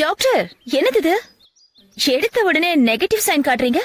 Doctor, என்னது இது? எடுத்த உடனே நெகட்டிவ் சைன் காட்டுறீங்க.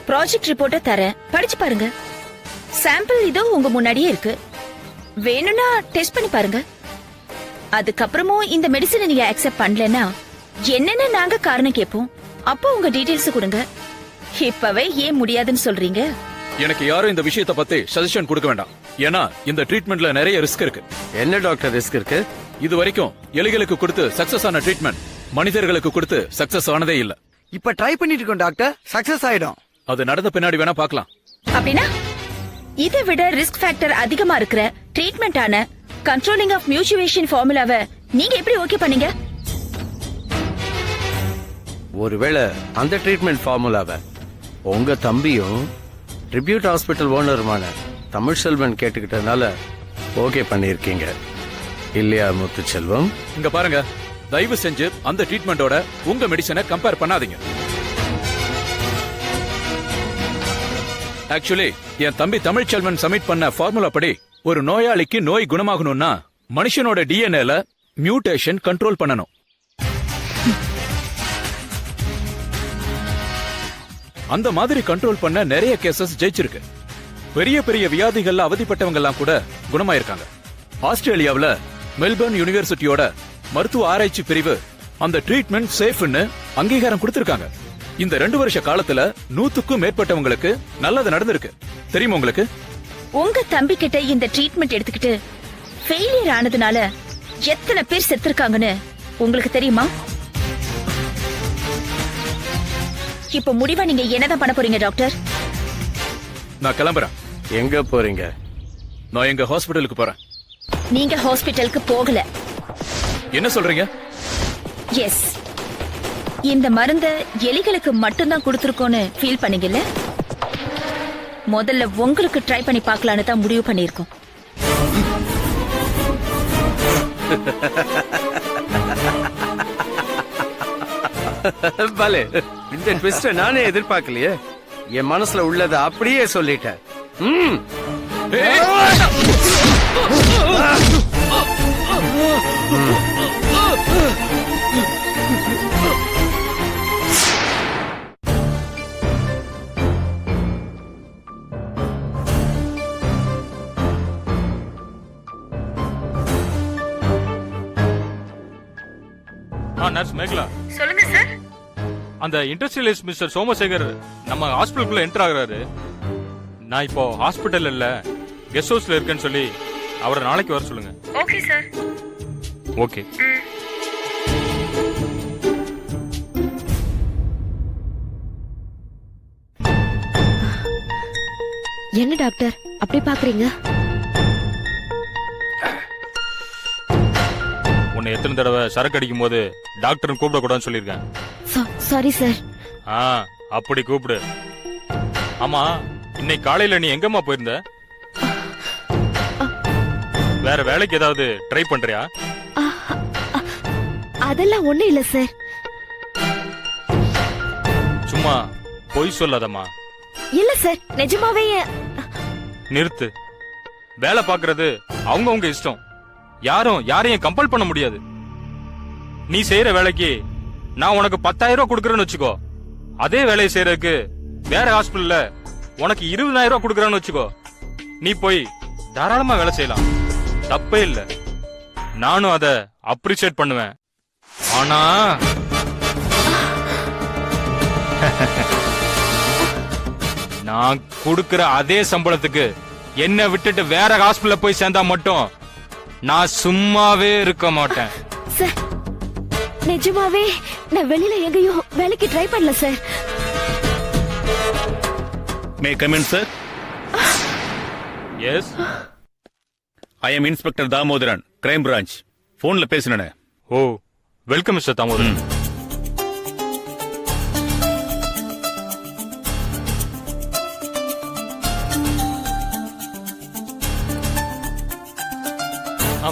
ப்ராஜெக்ட் ரிப்போர்ட்ட தரேன், படிச்சு பாருங்க. சாம்பிள் இதோ உங்க முன்னாடியே இருக்கு. வேணும்னா டெஸ்ட் பண்ணி பாருங்க. அதுக்கப்புறமும் இந்த மெடிசனை நீங்க அக்செப்ட் பண்ணலன்னா என்னென்ன நாங்க காரணம் கேட்போம். அப்போ உங்க டீடைல்ஸ் கொடுங்க. இப்பவே ஏன் முடியாதுன்னு சொல்றீங்க? எனக்கு யாரும் இந்த விஷயத்தை பத்தி சஜஷன் கொடுக்க வேண்டாம். ஏன்னா இந்த ட்ரீட்மெண்ட்ல நிறைய ரிஸ்க் இருக்கு. என்ன டாக்டர் ரிஸ்க் இருக்கு? இது வரைக்கும் எலிகளுக்கு கொடுத்து சக்சஸ் ஆன ட்ரீட்மெண்ட் மனிதர்களுக்கு கொடுத்து சக்சஸ் ஆனதே இல்ல. இப்ப ட்ரை பண்ணிட்டு இருக்கோம் டாக்டர், சக்சஸ் ஆயிடும். அது நடந்த பின்னாடி வேணா பார்க்கலாம். அப்படின்னா இதை விட ரிஸ்க் ஃபேக்டர் அதிகமா இருக்கிற ட்ரீட்மெண்டான கண்ட்ரோலிங் ஆஃப் மியூச்சுவேஷன் ஃபார்முலாவை நீங்க எப்படி ஓகே பண்ணீங்க? ஒருவேளை அந்த ட்ரீட்மெண்ட் ஃபார்முலாவை உங்க தம்பியும் ட்ரிபியூட் ஹாஸ்பிட்டல் ஓனருமான தமிழ்செல்வன் கேட்டுக்கிட்டதுனால ஓகே பண்ணிருக்கீங்க இல்லையா முத்துச்செல்வம்? இங்க பாருங்க, தயவு செஞ்சு அந்த ட்ரீட்மெண்டோட உங்க மெடிசனை கம்பேர் பண்ணாதீங்க. ஆக்சுவலி என் தம்பி தமிழ்செல்வன் சப்மிட் பண்ண ஃபார்முலா படி ஒரு நோயாளிக்கு நோய் குணமாகணும்னா மனுஷனோட டிஎன்ஏல மியூட்டேஷன் கண்ட்ரோல் பண்ணணும். அந்த மாதிரி கண்ட்ரோல் பண்ண நிறைய கேசஸ் ஜெயிச்சிருக்கு. பெரிய பெரிய வியாதிகள்ல அவதிப்பட்டவங்க எல்லாம் கூட குணமாயிருக்காங்க. ஆஸ்திரேலியாவுல மெல்பர்ன் யூனிவர்சிட்டியோட மருத்துவ ஆராய்ச்சி பிரிவு அந்த ட்ரீட்மெண்ட் சேஃப்னு அங்கீகாரம் கொடுத்திருக்காங்க. இந்த 2 வருஷ காலத்துல 100க்கும் மேற்பட்டவங்களுக்கு நல்லது நடந்திருக்கு. தெரியுமா உங்களுக்கு? உங்க தம்பி கிட்ட இந்த ட்ரீட்மெண்ட் எடுத்துக்கிட்டு ஃபெயிலியர் ஆனதுனால எத்தனை பேர் செத்துருக்காங்கன்னு உங்களுக்கு தெரியுமா? இப்ப முடிவா நீங்க என்னதான் பண்ண போறீங்க டாக்டர்? நான் கிளம்புறேன். எங்க போறீங்க? நான் எங்க ஹாஸ்பிட்டலுக்கு போறேன். நீங்க ஹாஸ்பிட்டலுக்கு போகல. என்ன சொல்றீங்க? எஸ், இந்த மருந்த எலிகளுக்கு மட்டும்தான் கொடுத்திருக்கோன்னு ஃபீல் பண்ணீங்கல்ல? முதல்ல உங்களுக்கு ட்ரை பண்ணி பார்க்கலான்னு தான் முடிவு பண்ணிருக்கோம். பலே, இந்த ட்விஸ்ட நானே எதிர்பார்க்கலையே. என் மனசுல உள்ளத அப்படியே சொல்லிட்டேன். நர்ஸ் மேகலா, சொல்லுங்க சார். அந்த இண்டஸ்ட்ரியலிஸ்ட் மிஸ்டர் சோமசேகர் நம்ம ஹாஸ்பிட்டலுக்குள்ள என்டர் ஆகுறாரு. நான் இப்போ ஹாஸ்பிட்டல் இல்ல கெஸ்ட் ஹவுஸ்ல இருக்கேன்னு சொல்லி அவரை நாளைக்கு வர சொல்லுங்க. Okay sir. ஓகே. என்ன டாக்டர் அப்படி பாக்குறீங்க? உன்னை எத்தனை தடவை சரக்கு அடிக்கும் போது டாக்டர் கூப்பிட கூடாதுன்னு சொல்லியிருக்கேன். Sorry sir. அப்படி கூப்பிடு. ஆமா, இன்னைக்கு காலையில நீ எங்கம்மா போயிருந்த? வேற வேலைக்கு ஏதாவது ட்ரை பண்றியா? அதெல்லாம் ஒண்ணு இல்ல சார். சும்மா பொய் சொல்லாதம்மா. இல்ல சார், நிஜமாவே. நிறுத்து. வேலை பாக்குறது அவங்கவங்க இஷ்டம். யாரையும் கம்பல் பண்ண முடியாது. நீ செய்யற வேலைக்கு நான் உனக்கு 10,000 ரூபாய் கொடுக்கறேன்னு வச்சுக்கோ. அதே வேலையை செய்யறதுக்கு வேற ஹாஸ்பிட்டல்ல உனக்கு 20,000 ரூபாய் கொடுக்கறேன்னு வச்சுக்கோ. நீ போய் தாராளமா வேலை செய்யலாம், தப்பே இல்ல. நானும் அத அப்ரிஷியேட் பண்ணுவேன். ஆனா நான் கொடுக்கற அதே சம்பளத்துக்கு என்ன விட்டுட்டு வேற ஹாஸ்பிட்டல்ல போய் சேர்ந்தா மட்டும் நான் சும்மாவே இருக்க மாட்டேன். சார், நிஜமாவே நான் வெளியில எங்கேயும் வேலைக்கு ட்ரை பண்ணல sir. May come in sir? Yes, I am inspector Damodaran, crime branch. போன்ல பேசினேன். Oh, welcome mister Damodaran.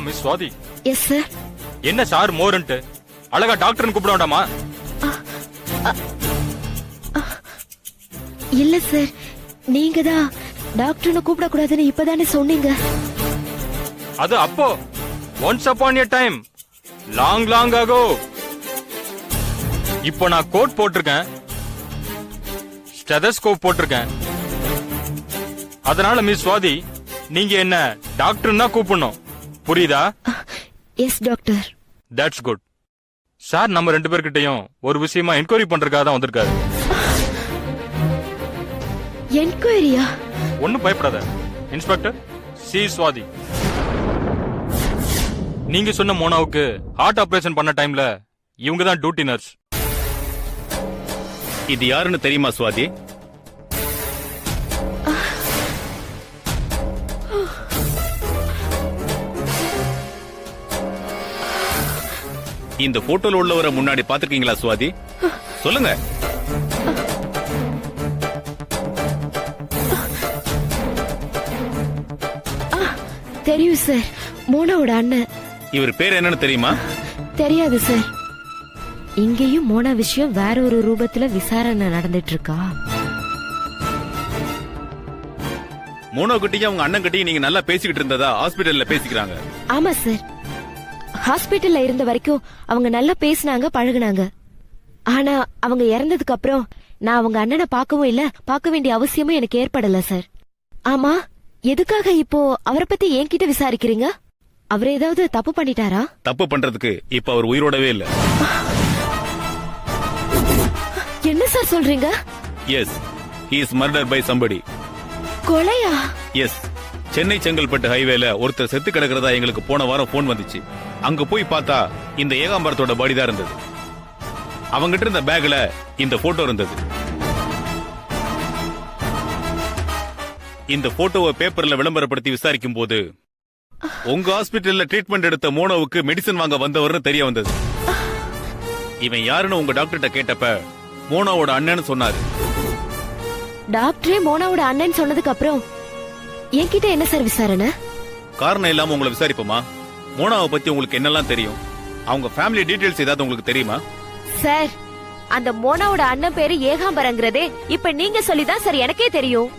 Miss Swathi. Yes sir. என்ன சார் மோரன்ட்டு அழகா டாக்டர்னு கூப்பிட வேண்டாமா? இல்ல சார், நீங்க தான் டாக்டர்னு கூப்பிட கூடாதுன்னு இப்பதானே சொன்னீங்க. அது அப்போ once upon a time long long ago. இப்போ நான் கோட் போட்டிருக்கேன், ஸ்டெதஸ்கோப் போட்டிருக்கேன். அதனால மிஸ் சுவாதி, நீங்க என்ன டாக்டர்னா கூப்பிடணும், புரியுதா? Yes doctor. That's good. Sir நம்ம 2 பேர்கிட்டயும் ஒரு விஷயமா என்கொயரி பண்றதுக்காக தான் வந்திருக்காரு. என்கொயரியா? ஒன்னும் பயப்படாத இன்ஸ்பெக்டர். சி சுவாதி, நீங்க சொன்ன மோனாவுக்கு ஹார்ட் ஆபரேஷன் பண்ண டைம்ல இவங்க தான் டியூட்டி நர்ஸ். இது யாருன்னு தெரியுமா சுவாதி? இந்த போட்டோல உள்ளவரை முன்னாடி பாத்துக்கீங்களா சுவாதி? சொல்லுங்க. தெரியும் சார், மோனாவோட அண்ணன். இவர் பேர் என்னன்னு தெரியுமா? தெரியாது சார். இங்கேயும் மோனா விஷயம் வேற ஒரு ரூபத்துல விசாரணை நடந்துட்டு இருக்கா. மோனோ கிட்டயும் அவங்க அண்ணன் கிட்டயும் நீங்க நல்லா பேசிக்கிட்டு இருந்ததா ஹாஸ்பிடல்ல பேசிக்கிறாங்க. ஆமா சார், ஹாஸ்பிட்டல்ல இருந்த வரைக்கும் அவங்க நல்லா பேசினாங்க, பழகுனாங்க. ஆனா அவங்க இறந்ததுக்கு அப்புறம் நான் அவங்க அண்ணனை பார்க்கவும் இல்ல, பார்க்க வேண்டிய அவசியமும் எனக்கு ஏற்படல சார். ஆமா, எதுக்காக இப்போ அவரை பத்தி என்கிட்ட விசாரிக்கிறீங்க? அவர் ஏதாவது தப்பு பண்ணிட்டாரா? தப்பு பண்றதுக்கு இப்ப அவர் உயிரோடவே இல்ல. என்ன சார் சொல்றீங்க? Yes, he is murdered by somebody. கொலையா? எஸ், சென்னை செங்கல்பட்டு ஹைவேல ஒருத்தர் செத்து கிடக்கிறதா எங்களுக்கு போன வாரம் போன் வந்துச்சு. அங்க போய் பார்த்தா இந்த ஏகாம்பரத்தோட பாடி தான் இருந்தது. அவங்கிட்ட இருந்த பேக்ல இந்த போட்டோ இருந்தது. இந்த போட்டோவை பேப்பர்ல விளம்பரப்படுத்தி விசாரிக்கும் போது உங்க ஹாஸ்பிட்டல்ல ட்ரீட்மெண்ட் எடுத்த மோனோவுக்கு மெடிசன் வாங்க வந்தவர்னு தெரிய வந்தது. இவன் யாருன்னு உங்க டாக்டர்கிட்ட கேட்டப்ப மோனோவோட அண்ணன்னு சொன்னாரு. டாக்டரே மோனாவோட அண்ணன் சொன்னதுக்கு அப்புறம் என்கிட்ட என்ன சார் விசாரணை? காரணம் இல்லாம உங்களை விசாரிப்போமா? மோனாவை பத்தி உங்களுக்கு என்னெல்லாம் தெரியும்? அவங்க ஃபேமிலி டீடைல்ஸ் ஏதாவது உங்களுக்கு தெரியுமா? சார், அந்த மோனாவோட அண்ணன் பேரு ஏகாம்பரங்கிறதே இப்ப நீங்க சொல்லிதான் சார் எனக்கே தெரியும்.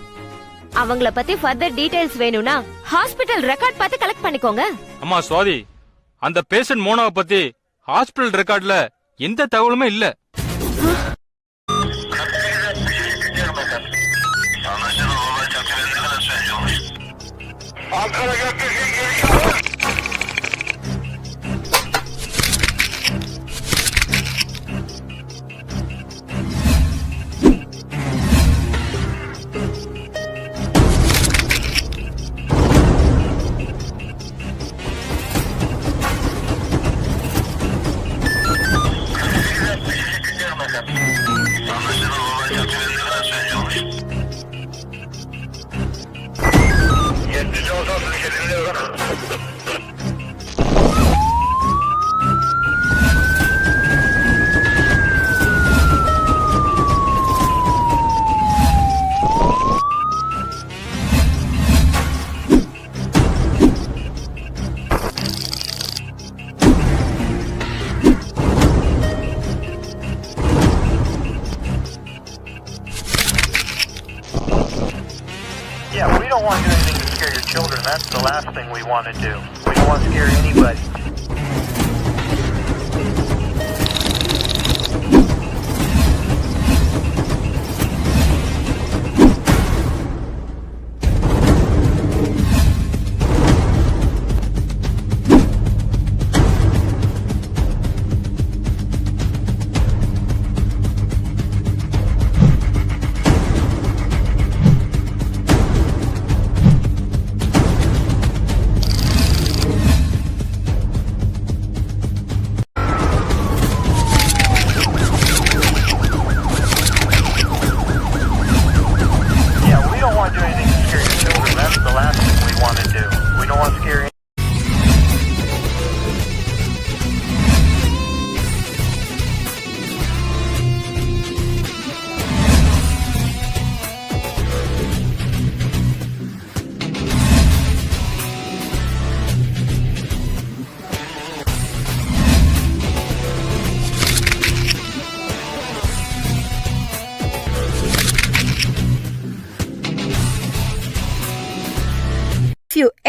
அவங்கள பத்தி ஃபர்தர் டீடைல்ஸ் வேணும்னா ஹாஸ்பிடல் ரெக்கார்ட் பார்த்து கலெக்ட் பண்ணிக்கோங்க. அம்மா சுவாதி, அந்த பேஷண்ட் மோனாவை பத்தி ஹாஸ்பிடல் ரெக்கார்ட்ல எந்த தகவலுமே இல்ல. Yeah, we don't want to do anything to scare your children. That's the last thing we want to do. We don't want to scare anybody.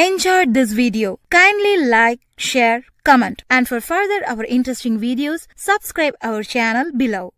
enjoyed this video, kindly like, share, comment, and for further our interesting videos, subscribe our channel below.